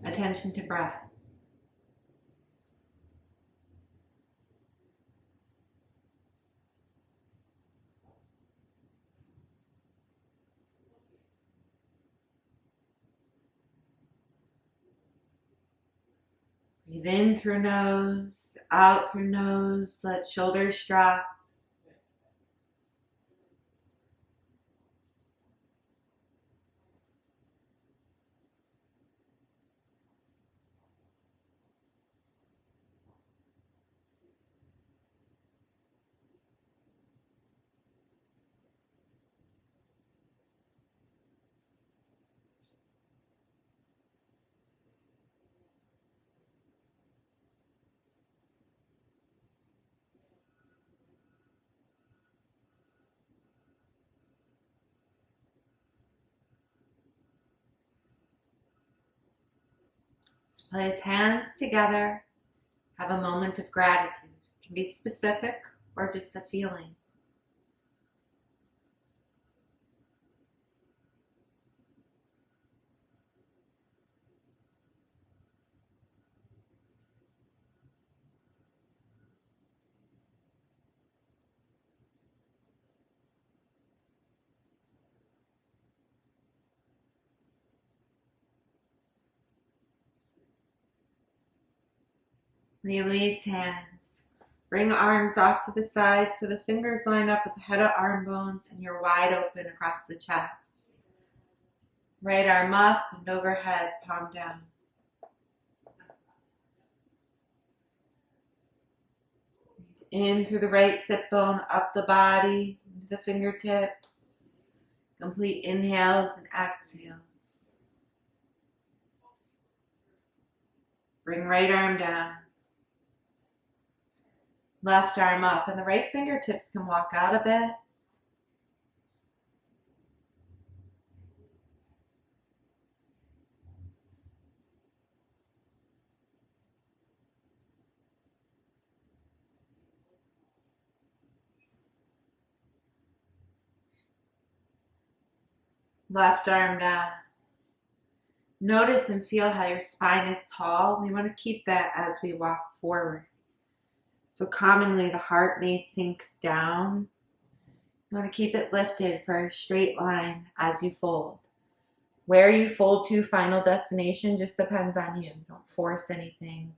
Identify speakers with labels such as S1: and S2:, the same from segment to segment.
S1: attention to breath. Breathe in through nose, out through nose, let shoulders drop. Let's place hands together. Have a moment of gratitude. It can be specific or just a feeling. Release hands. Bring arms off to the sides so the fingers line up with the head of arm bones and you're wide open across the chest. Right arm up and overhead, palm down. Breathe in through the right sit bone, up the body, into the fingertips. Complete inhales and exhales. Bring right arm down. Left arm up, and the right fingertips can walk out a bit. Left arm down. Notice and feel how your spine is tall. We want to keep that as we walk forward. So commonly the heart may sink down. You want to keep it lifted for a straight line as you fold. Where you fold to final destination just depends on you. Don't force anything.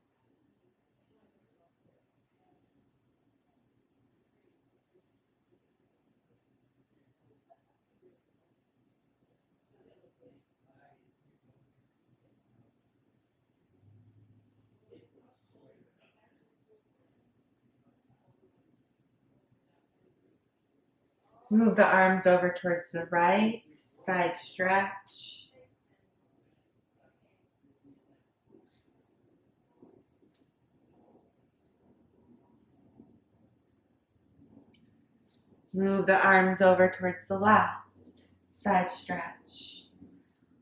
S1: Move the arms over towards the right, side stretch. Move the arms over towards the left, side stretch.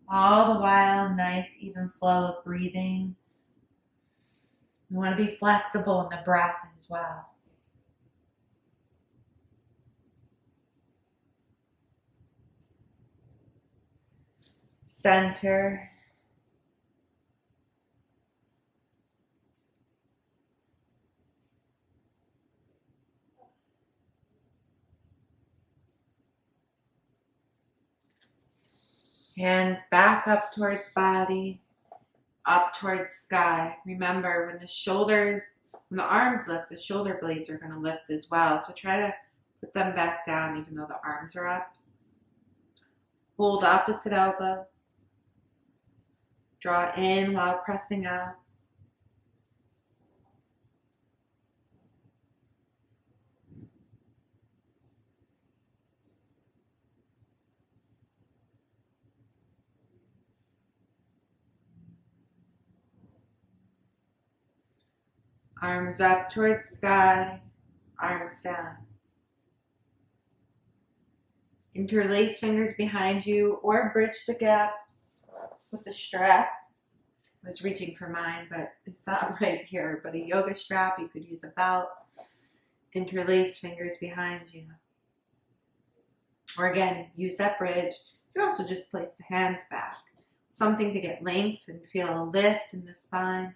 S1: All the while, nice even flow of breathing. We want to be flexible in the breath as well. Center. Hands back up towards body, up towards sky. Remember, when the arms lift, the shoulder blades are going to lift as well. So try to put them back down even though the arms are up. Hold opposite elbow. Draw in while pressing out. Arms up towards sky, arms down. Interlace fingers behind you or bridge the gap with a strap. I was reaching for mine, but it's not right here. But a yoga strap, you could use a belt. Interlace fingers behind you. Or again, use that bridge. You can also just place the hands back. something to get length and feel a lift in the spine.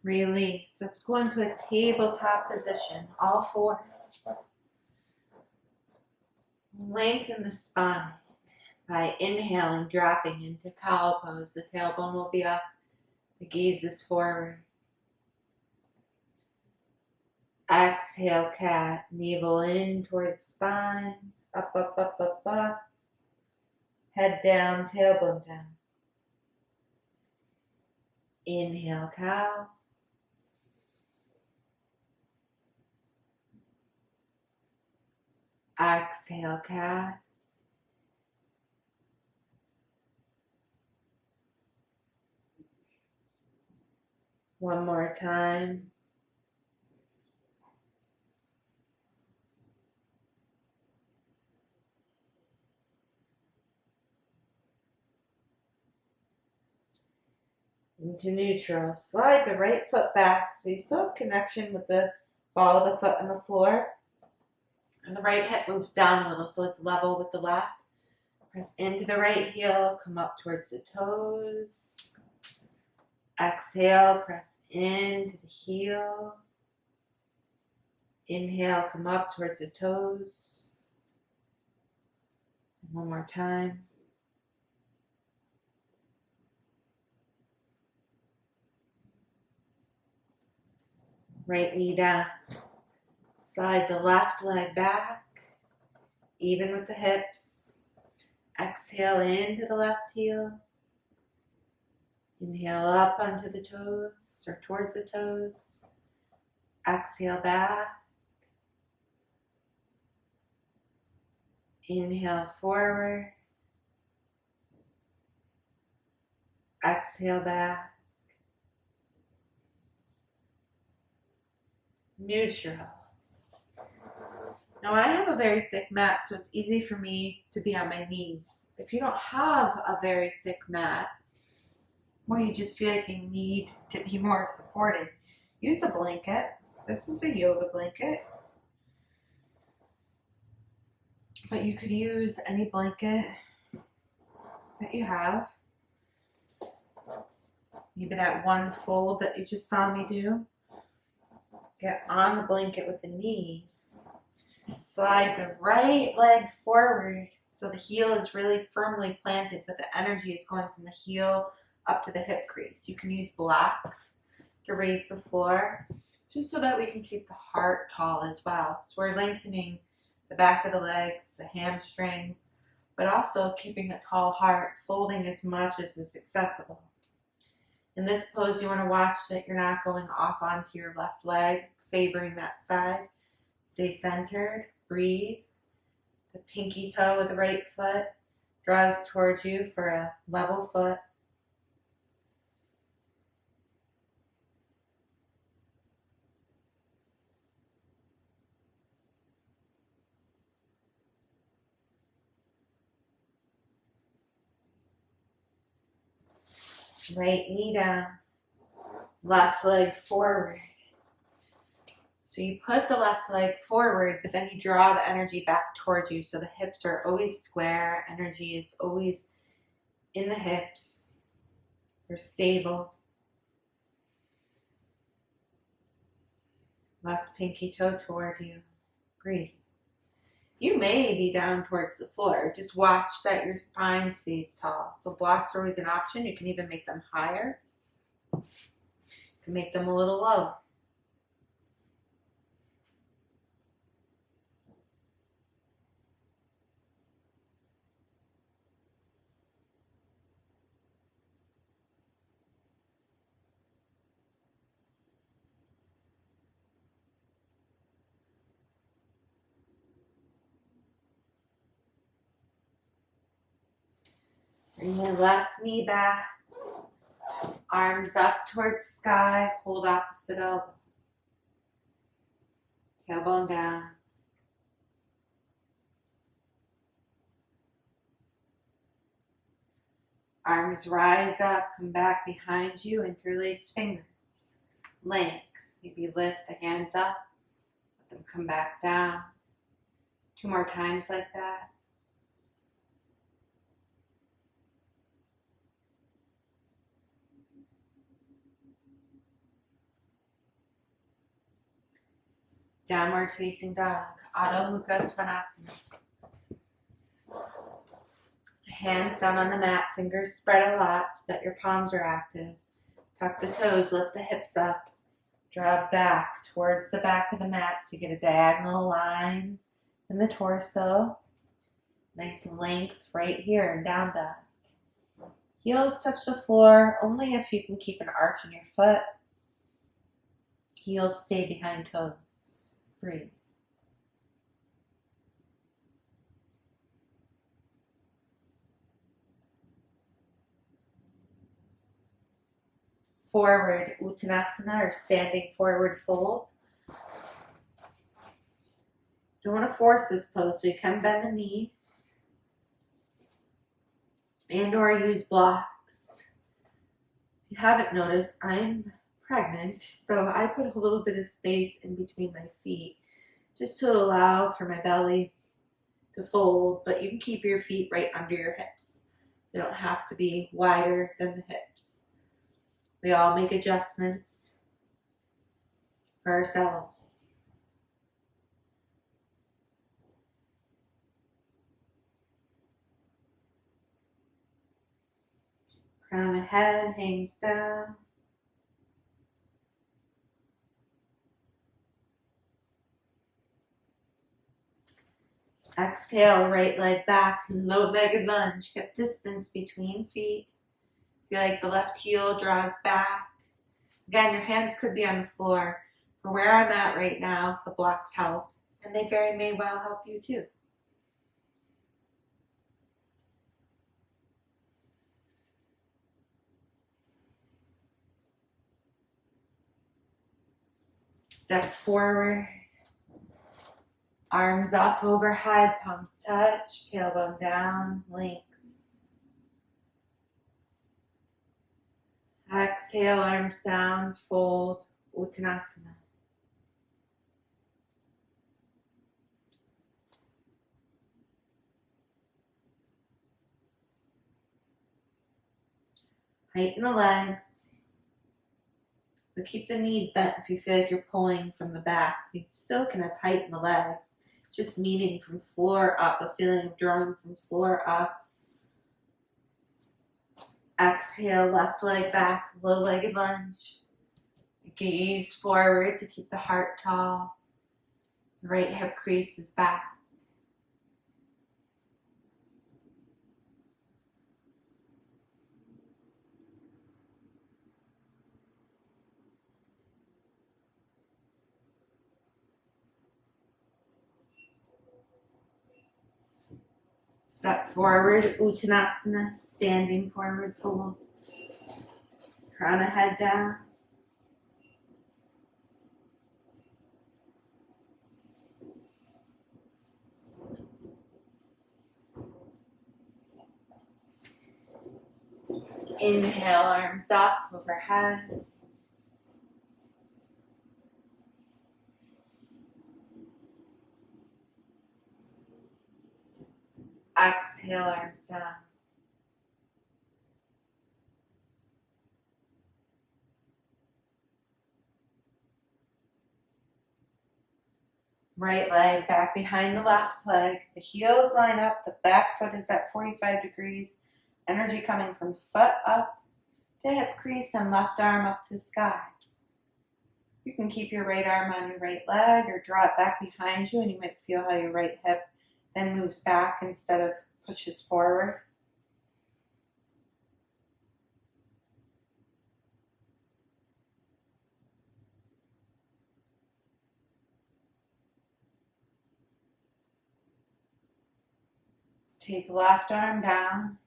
S1: Release. Let's go into a tabletop position, all fours. Lengthen the spine by inhaling, dropping into cow pose. The tailbone will be up, the gaze is forward. Exhale, cat, navel in towards spine, up, up, up, up, up. Head down, tailbone down. Inhale, cow. Exhale, cat. One more time. Into neutral. Slide the right foot back so you still have connection with the ball of the foot on the floor. And the right hip moves down a little so it's level with the left. Press into the right heel, come up towards the toes. Exhale, press into the heel. Inhale, come up towards the toes. One more time. Right knee down. Slide the left leg back, even with the hips. Exhale into the left heel. Inhale up onto the toes or towards the toes. Exhale back. Inhale forward. Exhale back. Neutral. Now I have a very thick mat, so it's easy for me to be on my knees. If you don't have a very thick mat, or you just feel like you need to be more supported, use a blanket. This is a yoga blanket. But you could use any blanket that you have. Maybe that one fold that you just saw me do. Get on the blanket with the knees. Slide the right leg forward so the heel is really firmly planted, but the energy is going from the heel up to the hip crease. You can use blocks to raise the floor, just so that we can keep the heart tall as well. So we're lengthening the back of the legs, the hamstrings, but also keeping a tall heart, folding as much as is accessible. In this pose, you want to watch that you're not going off onto your left leg, favoring that side. Stay centered, breathe. The pinky toe of the right foot draws towards you for a level foot. Right knee down, left leg forward. So you put the left leg forward, but then you draw the energy back towards you. So the hips are always square. Energy is always in the hips. They're stable. Left pinky toe toward you. Breathe. You may be down towards the floor. Just watch that your spine stays tall. So blocks are always an option. You can even make them higher. You can make them a little low. Bring your left knee back. Arms up towards sky. Hold opposite elbow. Tailbone down. Arms rise up, come back behind you, interlace fingers. Length. Maybe lift the hands up, let them come back down. 2 more times like that. Downward facing dog, Adho Mukha Svanasana. Hands down on the mat, fingers spread a lot so that your palms are active. Tuck the toes, lift the hips up. Draw back towards the back of the mat so you get a diagonal line in the torso. Nice length right here in down dog. Heels touch the floor only if you can keep an arch in your foot. Heels stay behind toes. Breathe. Forward Uttanasana, or standing forward fold. Don't want to force this pose, so you can bend the knees and or use blocks. If you haven't noticed, I'm pregnant, so I put a little bit of space in between my feet just to allow for my belly to fold, but you can keep your feet right under your hips. They don't have to be wider than the hips. We all make adjustments for ourselves. Crown of head hangs down. Exhale, right leg back, low-legged lunge. Hip distance between feet. Feel like the left heel draws back. Again, your hands could be on the floor. For where I'm at right now, the blocks help, and they very may well help you too. Step forward. Arms up overhead, palms touch, tailbone down, length. Exhale, arms down, fold, Uttanasana. Heighten the legs. But keep the knees bent if you feel like you're pulling from the back. You still can have height in the legs, just meaning from floor up, a feeling of drawing from floor up. Exhale, left leg back, low-legged lunge. Gaze forward to keep the heart tall. Right hip creases back. Step forward, Uttanasana, standing forward fold. Crown of head down. Inhale, arms up overhead. Exhale, arms down. Right leg back behind the left leg. The heels line up. The back foot is at 45 degrees. Energy coming from foot up to hip crease and left arm up to sky. You can keep your right arm on your right leg or draw it back behind you, and you might feel how your right hip then moves back instead of pushes forward. Let's take left arm down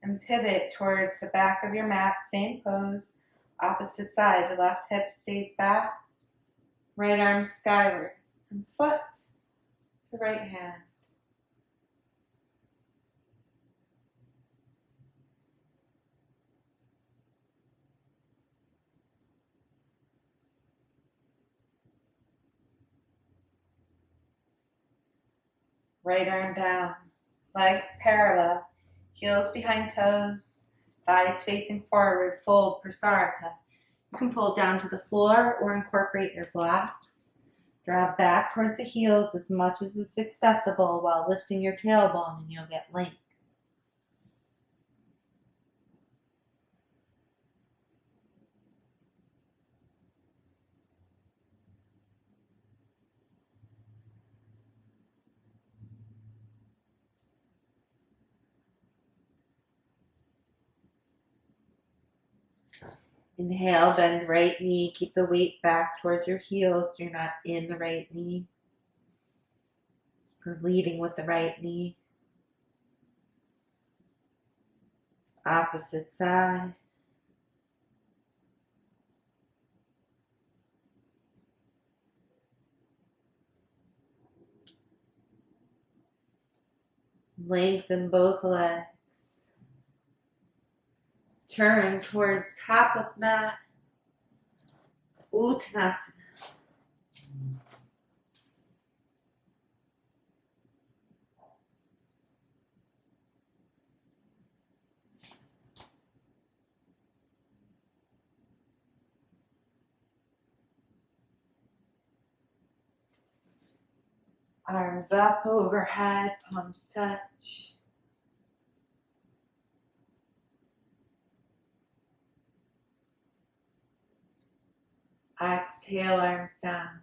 S1: and pivot towards the back of your mat. Same pose, opposite side. The left hip stays back, right arm skyward, from foot to right hand. Right arm down. Legs parallel. Heels behind toes. Thighs facing forward. Fold Prasarita. You can fold down to the floor or incorporate your blocks. Drop back towards the heels as much as is accessible while lifting your tailbone, and you'll get length. Inhale, bend right knee. Keep the weight back towards your heels. You're not in the right knee. Or leading with the right knee. Opposite side. Lengthen both legs. Turn towards top of mat. Uttanasana. Arms up overhead, palms touch. Exhale, arms down.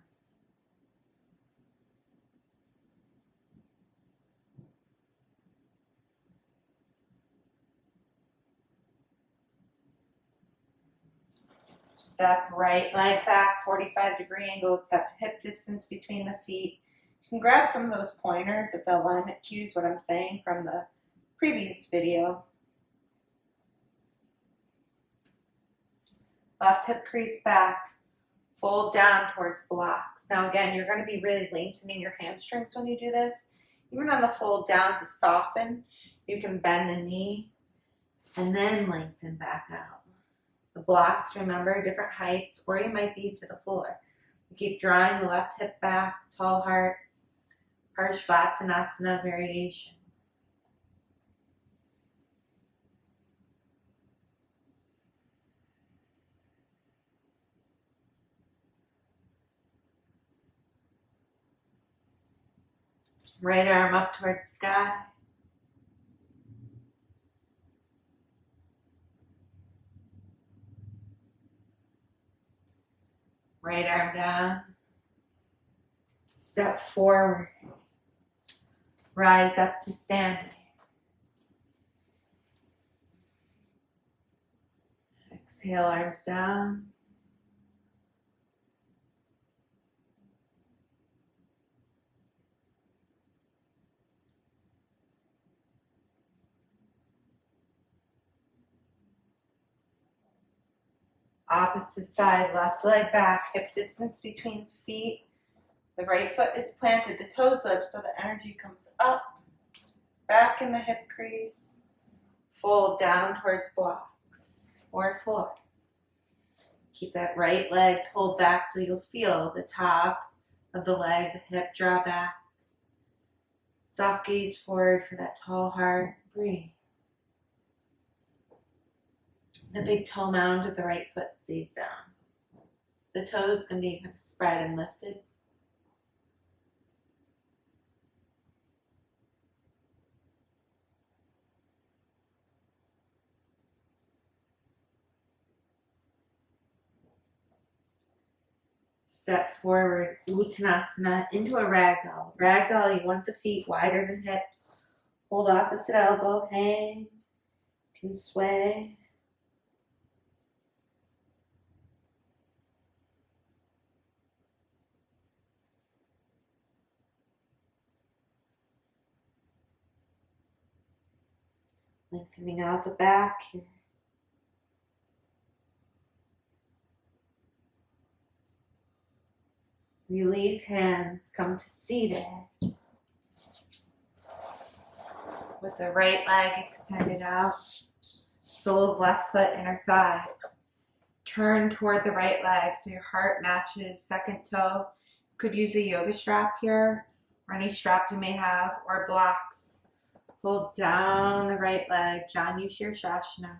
S1: Step right leg back, 45-degree angle, except hip distance between the feet. You can grab some of those pointers if the alignment cues what I'm saying from the previous video. Left hip crease back, fold down towards blocks. Now again, you're going to be really lengthening your hamstrings when you do this. Even on the fold down to soften, you can bend the knee and then lengthen back out. The blocks, remember, different heights, or you might be to the floor. You keep drawing the left hip back, tall heart, Uttanasana variation. Right arm up towards sky. Right arm down. Step forward. Rise up to standing. Exhale, arms down. Opposite side, left leg back, hip distance between feet. The right foot is planted, the toes lift so the energy comes up, back in the hip crease. Fold down towards blocks or floor. Keep that right leg pulled back so you'll feel the top of the leg, the hip draw back. Soft gaze forward for that tall heart. Breathe. The big toe mound of the right foot stays down. The toes can be kind of spread and lifted. Step forward, Uttanasana, into a ragdoll. Ragdoll, you want the feet wider than hips. Hold opposite elbow, hang, can sway. Lengthening out the back here. Release hands, come to seated. With the right leg extended out. Sole of left foot, inner thigh. Turn toward the right leg so your heart matches second toe. You could use a yoga strap here, or any strap you may have, or blocks. Fold down the right leg, Janu Shirshasana.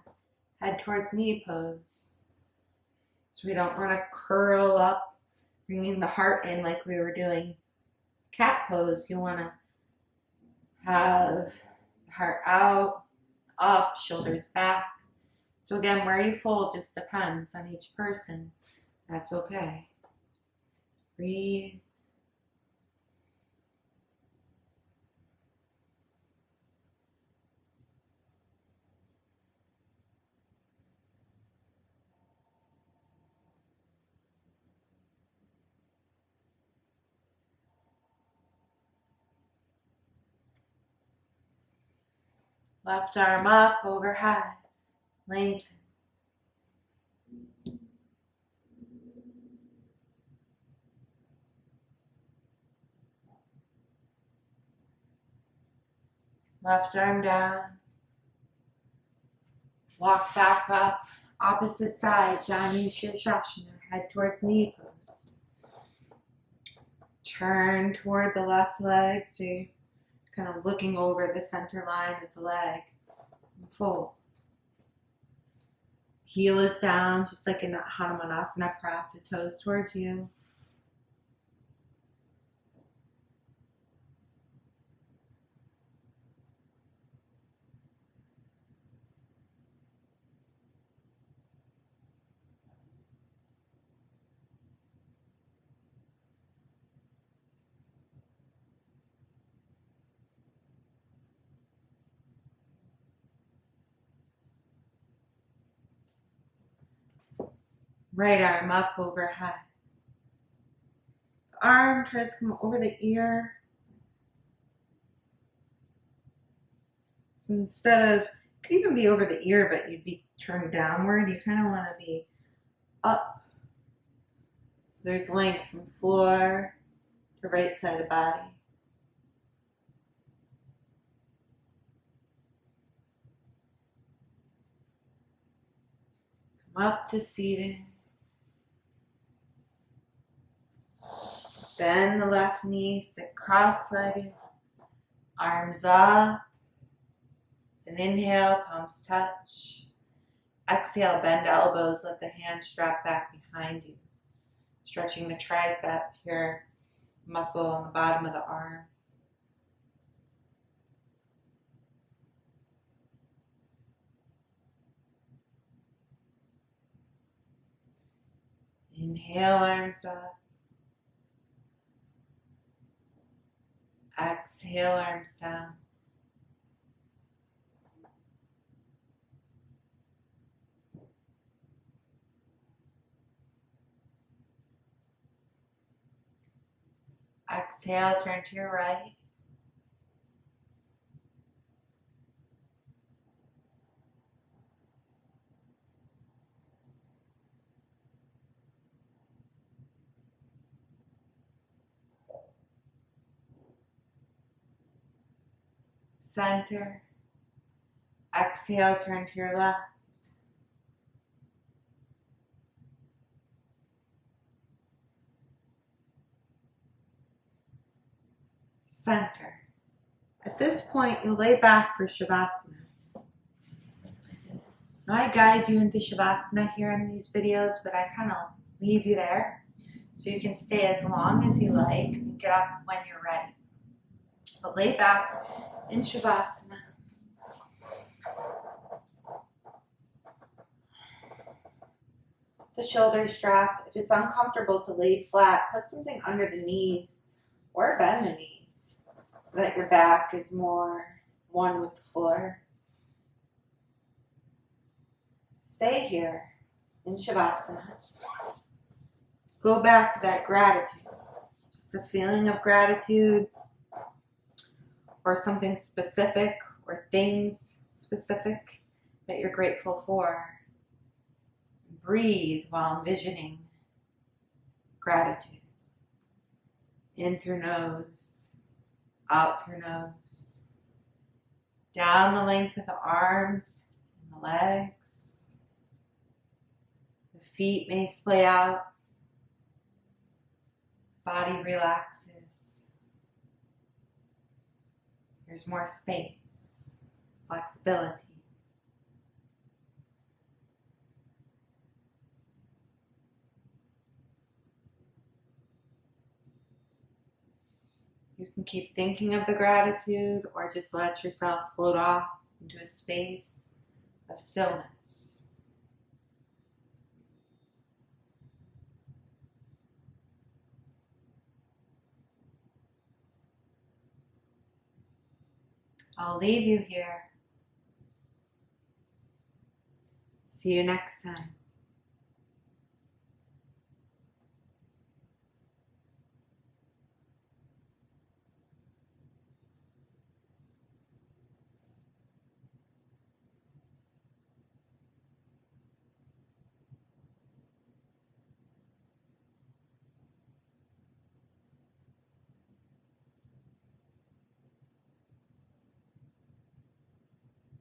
S1: Head towards knee pose. So we don't want to curl up, bringing the heart in like we were doing cat pose. You want to have the heart out, up, shoulders back. So again, where you fold just depends on each person. That's okay. Breathe. Left arm up, overhead. Lengthen. Left arm down. Walk back up. Opposite side, Janu Shirshasana. Head towards knee pose. Turn toward the left leg, so you're kind of looking over the center line of the leg. And fold. Heel is down, just like in that Hanumanasana prep, the toes towards you. Right arm up overhead. The arm tries to come over the ear. So instead of, it could even be over the ear, but you'd be turned downward. You kind of want to be up. So there's length from floor to right side of body. Come up to seated. Bend the left knee, sit cross-legged, arms up. With an inhale, palms touch. Exhale, bend elbows, let the hands drop back behind you. Stretching the tricep here, muscle on the bottom of the arm. Inhale, arms up. Exhale, arms down. Exhale, turn to your right. Center. Exhale, turn to your left. Center. At this point, you'll lay back for Shavasana. Now, I guide you into Shavasana here in these videos, but I kind of leave you there so you can stay as long as you like and get up when you're ready. But lay back in Shavasana. The shoulder strap. If it's uncomfortable to lay flat, put something under the knees or bend the knees so that your back is more one with the floor. Stay here in Shavasana. Go back to that gratitude. Just a feeling of gratitude or something specific or things specific that you're grateful for. Breathe while envisioning gratitude. In through nose, out through nose. Down the length of the arms and the legs. The feet may splay out. Body relaxes. There's more space, flexibility. You can keep thinking of the gratitude or just let yourself float off into a space of stillness. I'll leave you here. See you next time.